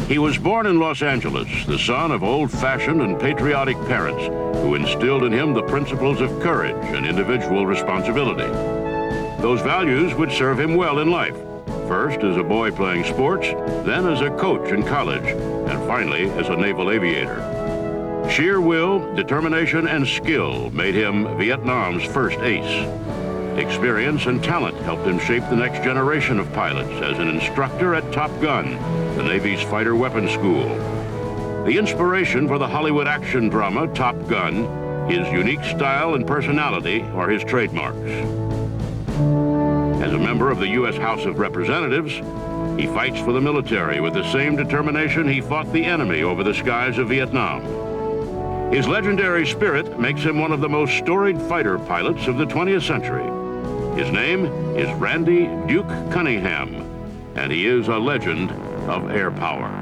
He was born in Los Angeles, the son of old-fashioned and patriotic parents who instilled in him the principles of courage and individual responsibility. Those values would serve him well in life, first as a boy playing sports, then as a coach in college, and finally as a naval aviator. Sheer will, determination, and skill made him Vietnam's first ace. Experience and talent helped him shape the next generation of pilots as an instructor at Top Gun, the Navy's fighter weapons school. The inspiration for the Hollywood action drama Top Gun, his unique style and personality are his trademarks. As a member of the U.S. House of Representatives, he fights for the military with the same determination he fought the enemy over the skies of Vietnam. His legendary spirit makes him one of the most storied fighter pilots of the 20th century. His name is Randy Duke Cunningham, and he is a legend of air power.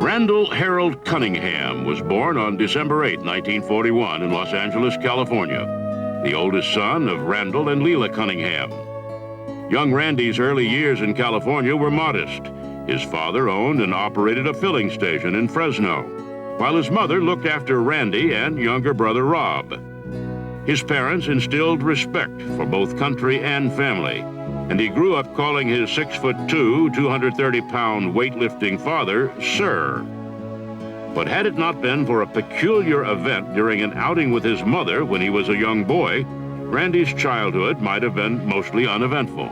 Randall Harold Cunningham was born on December 8, 1941 in Los Angeles, California, the oldest son of Randall and Leila Cunningham. Young Randy's early years in California were modest. His father owned and operated a filling station in Fresno, while his mother looked after Randy and younger brother Rob. His parents instilled respect for both country and family, and he grew up calling his 6'2", 230-pound weightlifting father, Sir. But had it not been for a peculiar event during an outing with his mother when he was a young boy, Randy's childhood might have been mostly uneventful.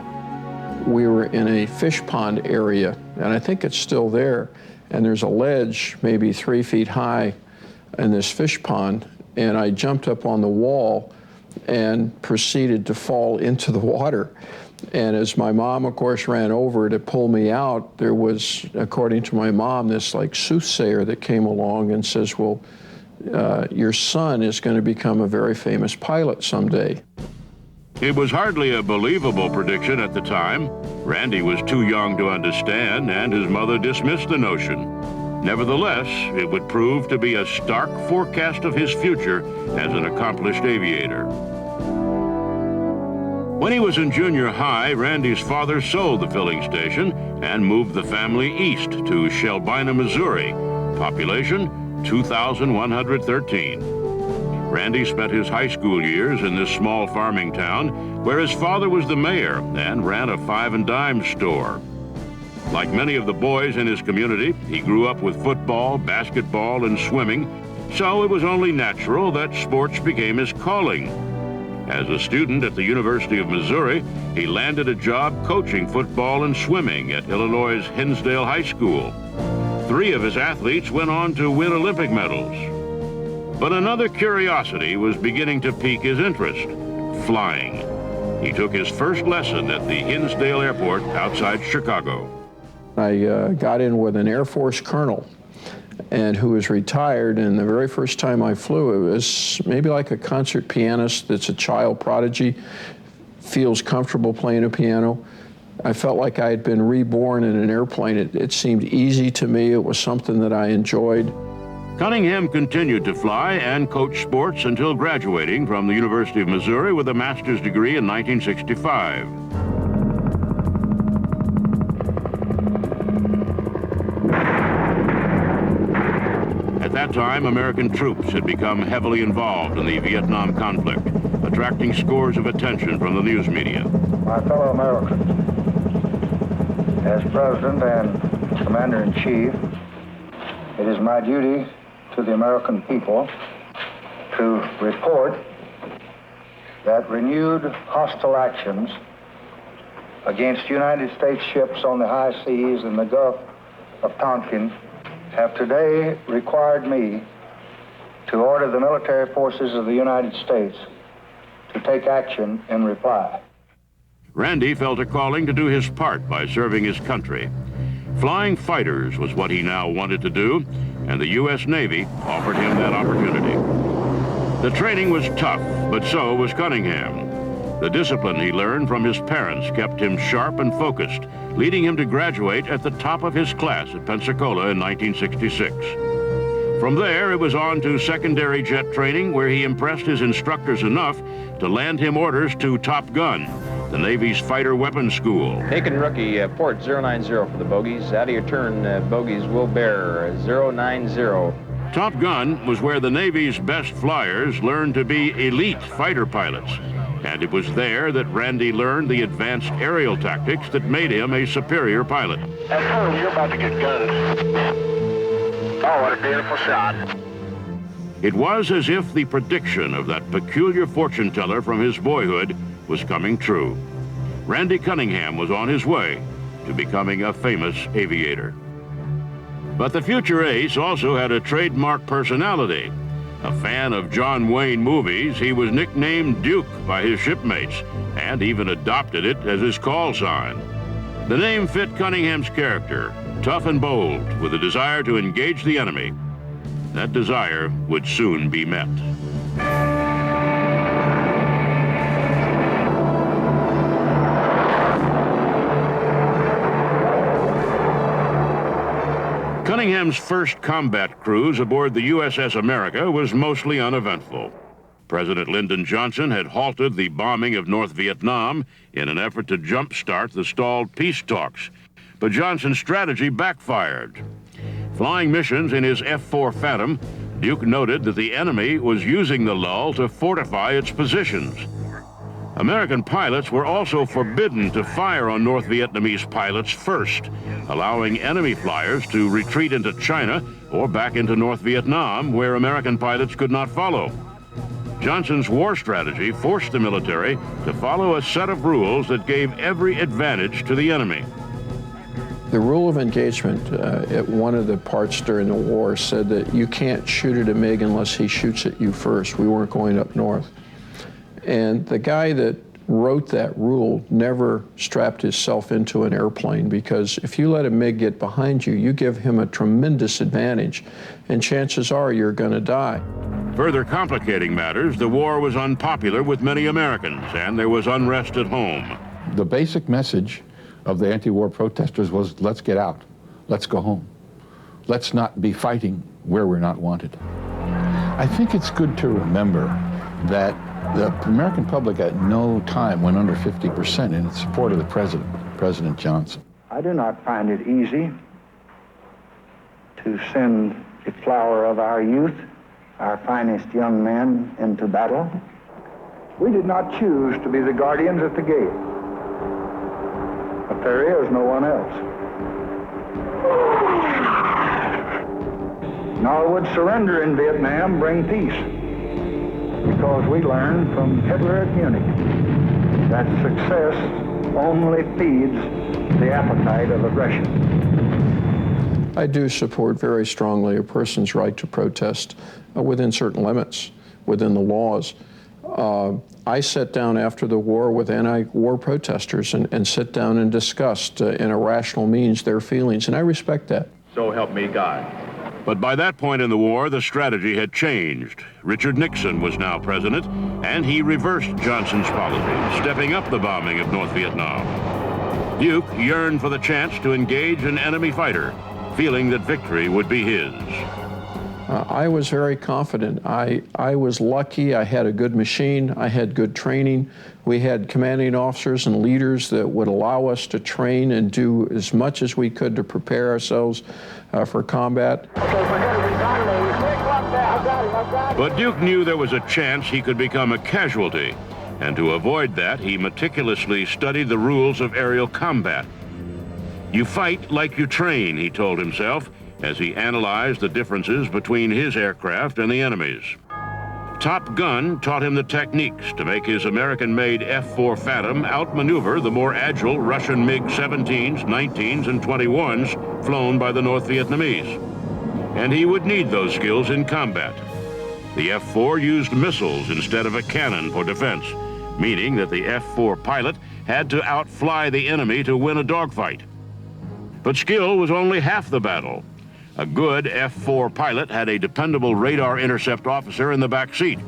We were in a fish pond area, and I think it's still there, and there's a ledge maybe 3 feet high in this fish pond, and I jumped up on the wall and proceeded to fall into the water. And as my mom, of course, ran over to pull me out, there was, according to my mom, this like soothsayer that came along and says, well, your son is going to become a very famous pilot someday. It was hardly a believable prediction at the time. Randy was too young to understand, and his mother dismissed the notion. Nevertheless, it would prove to be a stark forecast of his future as an accomplished aviator. When he was in junior high, Randy's father sold the filling station and moved the family east to Shelbina, Missouri. Population, 2,113. Randy spent his high school years in this small farming town where his father was the mayor and ran a five and dime store. Like many of the boys in his community, he grew up with football, basketball, and swimming, so it was only natural that sports became his calling. As a student at the University of Missouri, he landed a job coaching football and swimming at Illinois' Hinsdale High School. 3 of his athletes went on to win Olympic medals. But another curiosity was beginning to pique his interest: flying. He took his first lesson at the Hinsdale Airport outside Chicago. I got in with an Air Force colonel and who was retired, and the very first time I flew, it was maybe like a concert pianist that's a child prodigy, feels comfortable playing a piano. I felt like I had been reborn in an airplane. It seemed easy to me. It was something that I enjoyed. Cunningham continued to fly and coach sports until graduating from the University of Missouri with a master's degree in 1965. At that time, American troops had become heavily involved in the Vietnam conflict, attracting scores of attention from the news media. My fellow Americans, as President and Commander-in-Chief, it is my duty to the American people to report that renewed hostile actions against United States ships on the high seas in the Gulf of Tonkin have today required me to order the military forces of the United States to take action in reply. Randy felt a calling to do his part by serving his country. Flying fighters was what he now wanted to do, and the U.S. Navy offered him that opportunity. The training was tough, but so was Cunningham. The discipline he learned from his parents kept him sharp and focused, leading him to graduate at the top of his class at Pensacola in 1966. From there, it was on to secondary jet training, where he impressed his instructors enough to land him orders to Top Gun, the Navy's fighter weapons school. Taken rookie, port 090 for the bogies. Out of your turn, bogies will bear 090. Top Gun was where the Navy's best flyers learned to be elite fighter pilots. And it was there that Randy learned the advanced aerial tactics that made him a superior pilot. You're about to get gunned. Oh, what a beautiful shot. It was as if the prediction of that peculiar fortune teller from his boyhood was coming true. Randy Cunningham was on his way to becoming a famous aviator. But the future ace also had a trademark personality. A fan of John Wayne movies, he was nicknamed Duke by his shipmates and even adopted it as his call sign. The name fit Cunningham's character, tough and bold, with a desire to engage the enemy. That desire would soon be met. Cunningham's first combat cruise aboard the USS America was mostly uneventful. President Lyndon Johnson had halted the bombing of North Vietnam in an effort to jumpstart the stalled peace talks, but Johnson's strategy backfired. Flying missions in his F-4 Phantom, Duke noted that the enemy was using the lull to fortify its positions. American pilots were also forbidden to fire on North Vietnamese pilots first, allowing enemy flyers to retreat into China or back into North Vietnam, where American pilots could not follow. Johnson's war strategy forced the military to follow a set of rules that gave every advantage to the enemy. The rule of engagement at one of the parts during the war said that you can't shoot at a MiG unless he shoots at you first. We weren't going up north. And the guy that wrote that rule never strapped himself into an airplane, because if you let a MiG get behind you, you give him a tremendous advantage, and chances are you're going to die. Further complicating matters, the war was unpopular with many Americans, and there was unrest at home. The basic message of the anti-war protesters was, let's get out, let's go home. Let's not be fighting where we're not wanted. I think it's good to remember that the American public at no time went under 50% in its support of the president, President Johnson. I do not find it easy to send the flower of our youth, our finest young men, into battle. We did not choose to be the guardians at the gate, but there is no one else. Nor would surrender in Vietnam bring peace, because we learned from Hitler at Munich that success only feeds the appetite of aggression. I do support very strongly a person's right to protest within certain limits, within the laws. I sat down after the war with anti-war protesters and sit down and discussed in a rational means their feelings, and I respect that. So help me God. But by that point in the war, the strategy had changed. Richard Nixon was now president, and he reversed Johnson's policy, stepping up the bombing of North Vietnam. Duke yearned for the chance to engage an enemy fighter, feeling that victory would be his. I was very confident. I was lucky. I had a good machine. I had good training. We had commanding officers and leaders that would allow us to train and do as much as we could to prepare ourselves for combat. But Duke knew there was a chance he could become a casualty, and to avoid that, he meticulously studied the rules of aerial combat. You fight like you train, he told himself, as he analyzed the differences between his aircraft and the enemy's. Top Gun taught him the techniques to make his American-made F-4 Phantom outmaneuver the more agile Russian MiG-17s, 19s, and 21s flown by the North Vietnamese. And he would need those skills in combat. The F-4 used missiles instead of a cannon for defense, meaning that the F-4 pilot had to outfly the enemy to win a dogfight. But skill was only half the battle. A good F-4 pilot had a dependable radar intercept officer in the back seat.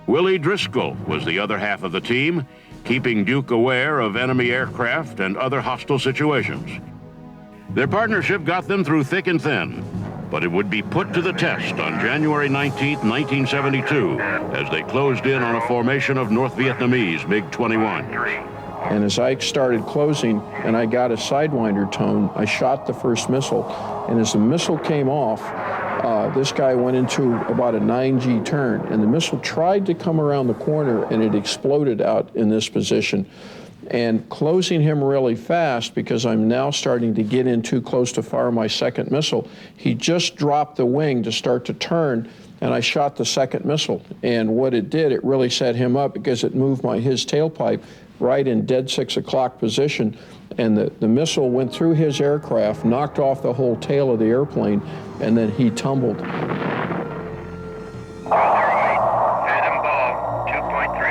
Willie Driscoll was the other half of the team, keeping Duke aware of enemy aircraft and other hostile situations. Their partnership got them through thick and thin, but it would be put to the test on January 19, 1972, as they closed in on a formation of North Vietnamese MiG-21. And as I started closing and I got a Sidewinder tone, I shot the first missile. And as the missile came off, this guy went into about a 9G turn, and the missile tried to come around the corner and it exploded out in this position. And closing him really fast, because I'm now starting to get in too close to fire my second missile, he just dropped the wing to start to turn, and I shot the second missile. And what it did, it really set him up, because it moved his tailpipe right in dead 6 o'clock position, and the missile went through his aircraft, knocked off the whole tail of the airplane, and then he tumbled.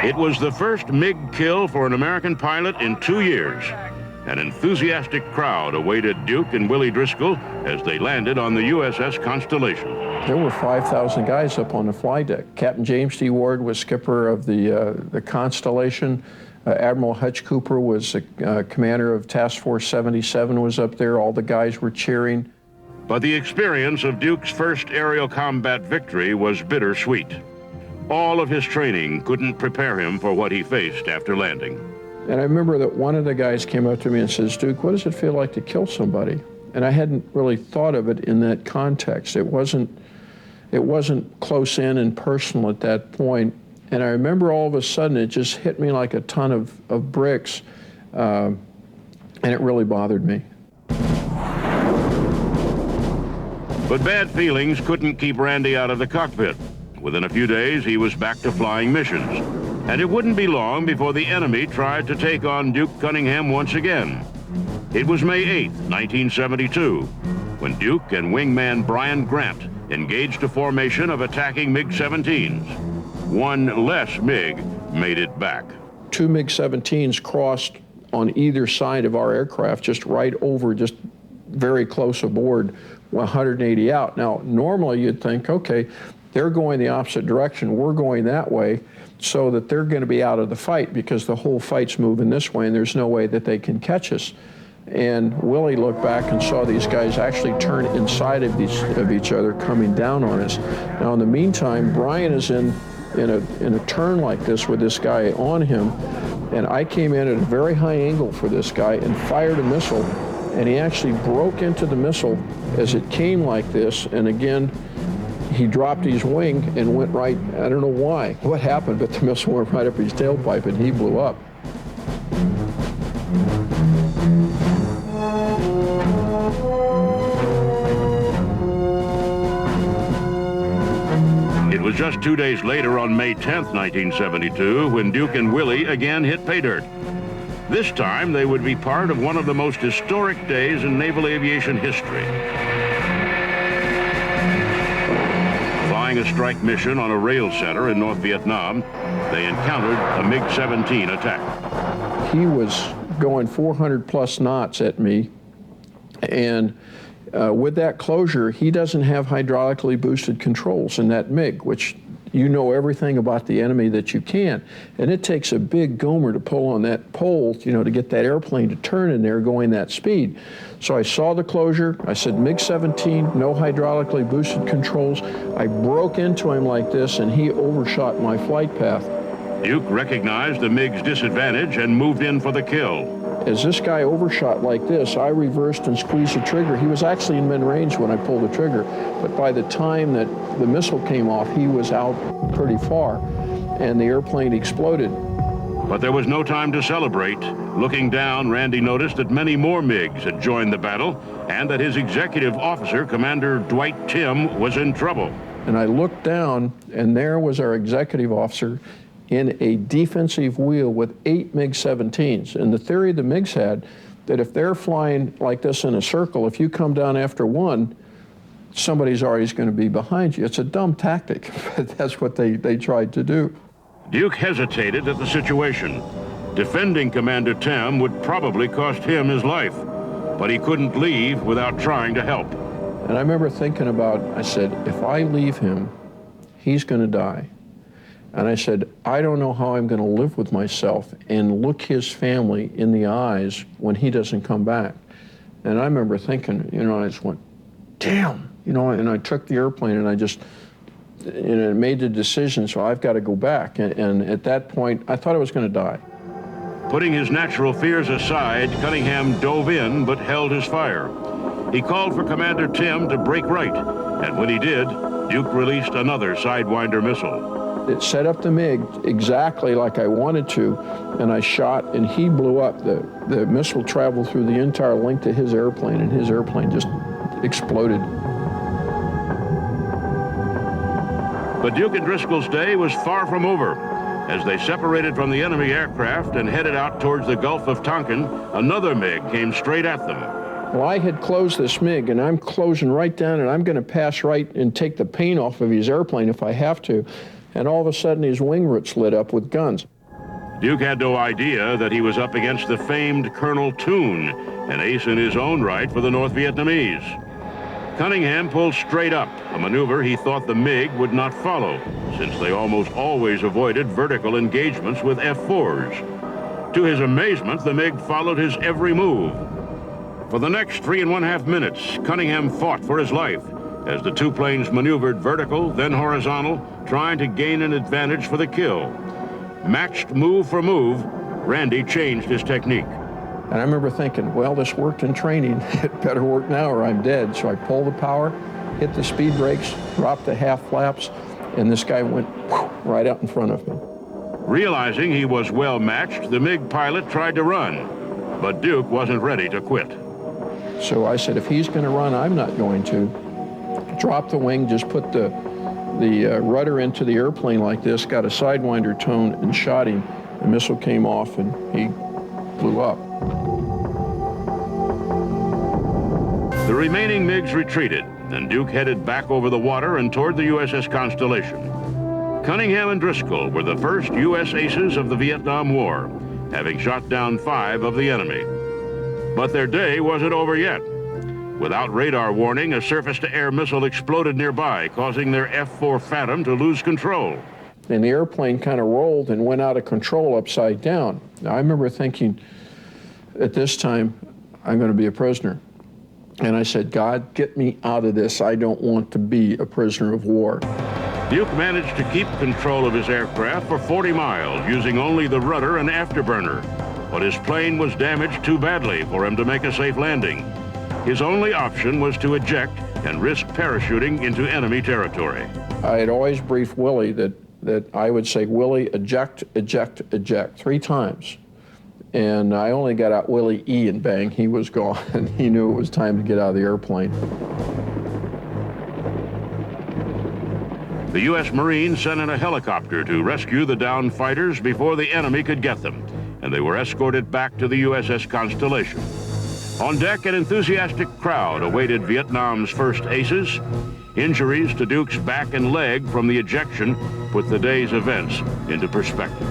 It was the first MiG kill for an American pilot in 2 years. An enthusiastic crowd awaited Duke and Willie Driscoll as they landed on the USS Constellation. There were 5,000 guys up on the fly deck. Captain James D. Ward was skipper of the Constellation. Admiral Hutch Cooper was commander of Task Force 77, was up there. All the guys were cheering. But the experience of Duke's first aerial combat victory was bittersweet. All of his training couldn't prepare him for what he faced after landing. And I remember that one of the guys came up to me and says, "Duke, what does it feel like to kill somebody?" And I hadn't really thought of it in that context. It wasn't close in and personal at that point. And I remember all of a sudden it just hit me like a ton of bricks, and it really bothered me. But bad feelings couldn't keep Randy out of the cockpit. Within a few days, he was back to flying missions. And it wouldn't be long before the enemy tried to take on Duke Cunningham once again. It was May 8, 1972, when Duke and wingman Brian Grant engaged a formation of attacking MiG-17s. One less MiG made it back. 2 MiG-17s crossed on either side of our aircraft, just right over, just very close aboard, 180 out. Now, normally you'd think, okay, they're going the opposite direction, we're going that way, so that they're going to be out of the fight, because the whole fight's moving this way and there's no way that they can catch us. And Willie looked back and saw these guys actually turn inside of each other, coming down on us. Now, in the meantime, Brian is in a turn like this with this guy on him, and I came in at a very high angle for this guy and fired a missile, and he actually broke into the missile as it came like this, and again, he dropped his wing and went right, I don't know why, what happened, but the missile went right up his tailpipe and he blew up. It was just 2 days later, on May 10th, 1972, when Duke and Willie again hit pay dirt. This time, they would be part of one of the most historic days in naval aviation history. Flying a strike mission on a rail center in North Vietnam, they encountered a MiG-17 attack. He was going 400 plus knots at me, and with that closure, he doesn't have hydraulically boosted controls in that MiG, which you know everything about the enemy that you can. And it takes a big gomer to pull on that pole, to get that airplane to turn in there going that speed. So I saw the closure, I said MiG-17, no hydraulically boosted controls. I broke into him like this and he overshot my flight path. Duke recognized the MiG's disadvantage and moved in for the kill. As this guy overshot like this, I reversed and squeezed the trigger. He was actually in mid-range when I pulled the trigger, but by the time that the missile came off, he was out pretty far, and the airplane exploded. But there was no time to celebrate. Looking down, Randy noticed that many more MiGs had joined the battle, and that his executive officer, Commander Dwight Timm, was in trouble. And I looked down, and there was our executive officer in a defensive wheel with 8 MiG-17s. And the theory the MiGs had, that if they're flying like this in a circle, if you come down after one, somebody's always going to be behind you. It's a dumb tactic, but that's what they tried to do. Duke hesitated at the situation. Defending Commander Timm would probably cost him his life, but he couldn't leave without trying to help. And I remember thinking about, I said, if I leave him, he's going to die. And I said, I don't know how I'm going to live with myself and look his family in the eyes when he doesn't come back. And I remember thinking, you know, I just went, damn, you know, and I took the airplane and I just, you know, made the decision, so I've got to go back. And at that point, I thought I was going to die. Putting his natural fears aside, Cunningham dove in but held his fire. He called for Commander Tim to break right, and when he did, Duke released another Sidewinder missile. It set up the MiG exactly like I wanted to, and I shot, and he blew up. The missile traveled through the entire length of his airplane, and his airplane just exploded. But Duke and Driscoll's day was far from over. As they separated from the enemy aircraft and headed out towards the Gulf of Tonkin, another MiG came straight at them. Well, I had closed this MiG, and I'm closing right down, and I'm going to pass right and take the paint off of his airplane if I have to. And all of a sudden, his wing roots lit up with guns. Duke had no idea that he was up against the famed Colonel Toon, an ace in his own right for the North Vietnamese. Cunningham pulled straight up, a maneuver he thought the MiG would not follow, since they almost always avoided vertical engagements with F-4s. To his amazement, the MiG followed his every move. For the next 3.5 minutes, Cunningham fought for his life, as the two planes maneuvered vertical, then horizontal, trying to gain an advantage for the kill. Matched move for move, Randy changed his technique. And I remember thinking, well, this worked in training. It better work now or I'm dead. So I pulled the power, hit the speed brakes, dropped the half flaps, and this guy went right out in front of me. Realizing he was well matched, the MiG pilot tried to run, but Duke wasn't ready to quit. So I said, if he's going to run, I'm not going to. Drop the wing, just put the rudder into the airplane like this, got a Sidewinder tone, and shot him. The missile came off, and he blew up. The remaining MiGs retreated, and Duke headed back over the water and toward the USS Constellation. Cunningham and Driscoll were the first U.S. aces of the Vietnam War, having shot down 5 of the enemy. But their day wasn't over yet. Without radar warning, a surface-to-air missile exploded nearby, causing their F-4 Phantom to lose control. And the airplane kind of rolled and went out of control upside down. Now, I remember thinking, at this time, I'm going to be a prisoner. And I said, God, get me out of this. I don't want to be a prisoner of war. Duke managed to keep control of his aircraft for 40 miles, using only the rudder and afterburner. But his plane was damaged too badly for him to make a safe landing. His only option was to eject and risk parachuting into enemy territory. I had always briefed Willie that I would say, Willie, eject, eject, eject, 3 times. And I only got out Willie E and bang, he was gone. And he knew it was time to get out of the airplane. The U.S. Marines sent in a helicopter to rescue the downed fighters before the enemy could get them, and they were escorted back to the USS Constellation. On deck, an enthusiastic crowd awaited Vietnam's first aces. Injuries to Duke's back and leg from the ejection put the day's events into perspective.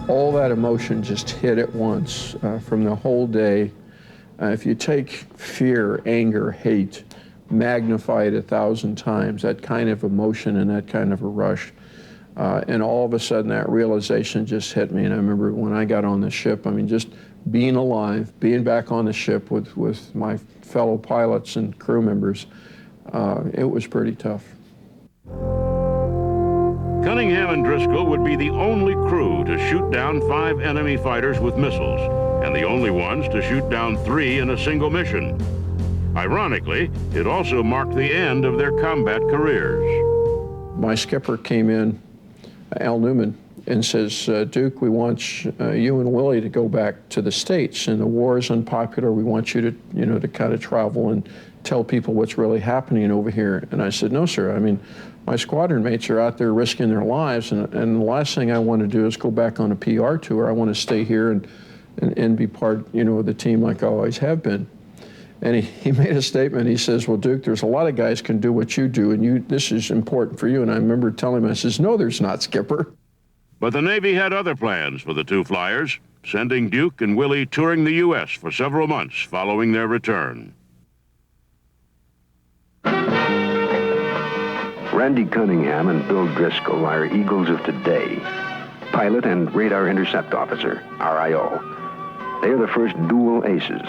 All that emotion just hit at once from the whole day. If you take fear, anger, hate, magnify it 1,000 times, that kind of emotion and that kind of a rush, and all of a sudden that realization just hit me. And I remember when I got on the ship, I mean, just being alive, being back on the ship with my fellow pilots and crew members, it was pretty tough. Cunningham and Driscoll would be the only crew to shoot down 5 enemy fighters with missiles, and the only ones to shoot down 3 in a single mission. Ironically, it also marked the end of their combat careers. My skipper came in, Al Newman, and says, Duke, we want you and Willie to go back to the States, and the war is unpopular. We want you to, to kind of travel and tell people what's really happening over here. And I said, no, sir. I mean, my squadron mates are out there risking their lives, and the last thing I want to do is go back on a PR tour. I want to stay here and be part, of the team like I always have been. And he made a statement. He says, well, Duke, there's a lot of guys can do what you do, and this is important for you. And I remember telling him, I says, no, there's not, Skipper. But the Navy had other plans for the 2 flyers, sending Duke and Willie touring the U.S. for several months following their return. Randy Cunningham and Bill Driscoll are eagles of today. Pilot and radar intercept officer, RIO. They are the first dual aces,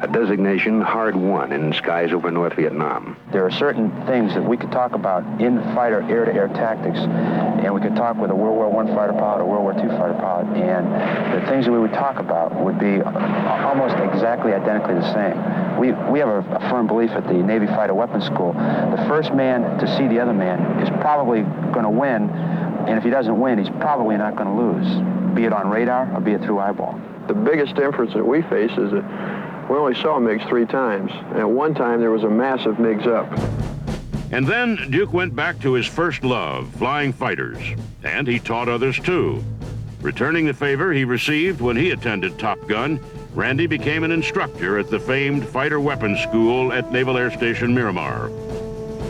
a designation hard won in skies over North Vietnam. There are certain things that we could talk about in fighter air-to-air tactics, and we could talk with a World War I fighter pilot or World War II fighter pilot, and the things that we would talk about would be almost exactly identically the same. We have a firm belief at the Navy Fighter Weapons School. The first man to see the other man is probably going to win, and if he doesn't win, he's probably not going to lose, be it on radar or be it through eyeball. The biggest difference that we face is that we only saw MiGs 3 times, and at one time there was a massive MiGs up. And then Duke went back to his first love, flying fighters, and he taught others too. Returning the favor he received when he attended Top Gun, Randy became an instructor at the famed Fighter Weapons School at Naval Air Station Miramar.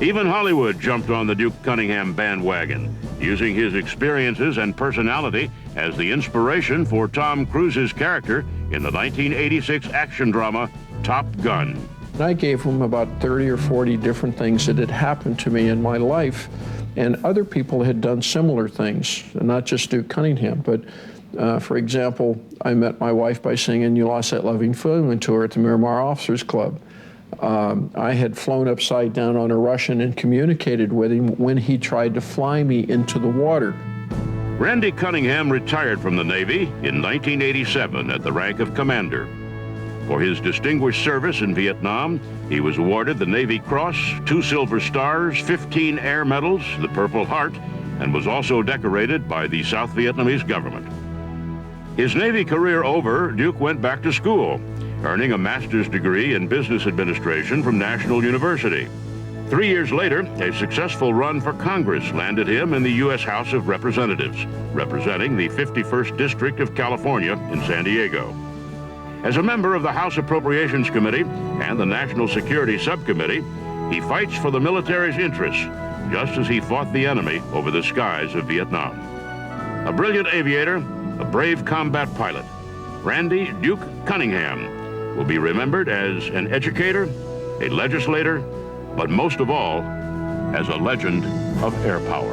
Even Hollywood jumped on the Duke Cunningham bandwagon, using his experiences and personality as the inspiration for Tom Cruise's character in the 1986 action drama Top Gun. I gave him about 30 or 40 different things that had happened to me in my life, and other people had done similar things, not just Duke Cunningham, but for example, I met my wife by singing You Lost That Loving Feeling tour at the Miramar Officers Club. I had flown upside down on a Russian and communicated with him when he tried to fly me into the water. Randy Cunningham retired from the Navy in 1987 at the rank of commander. For his distinguished service in Vietnam, he was awarded the Navy Cross, 2 Silver Stars, 15 Air Medals, the Purple Heart, and was also decorated by the South Vietnamese government. His Navy career over, Duke went back to school, earning a master's degree in business administration from National University. 3 years later, a successful run for Congress landed him in the U.S. House of Representatives, representing the 51st District of California in San Diego. As a member of the House Appropriations Committee and the National Security Subcommittee, he fights for the military's interests, just as he fought the enemy over the skies of Vietnam. A brilliant aviator, a brave combat pilot, Randy Duke Cunningham will be remembered as an educator, a legislator, but most of all, as a legend of air power.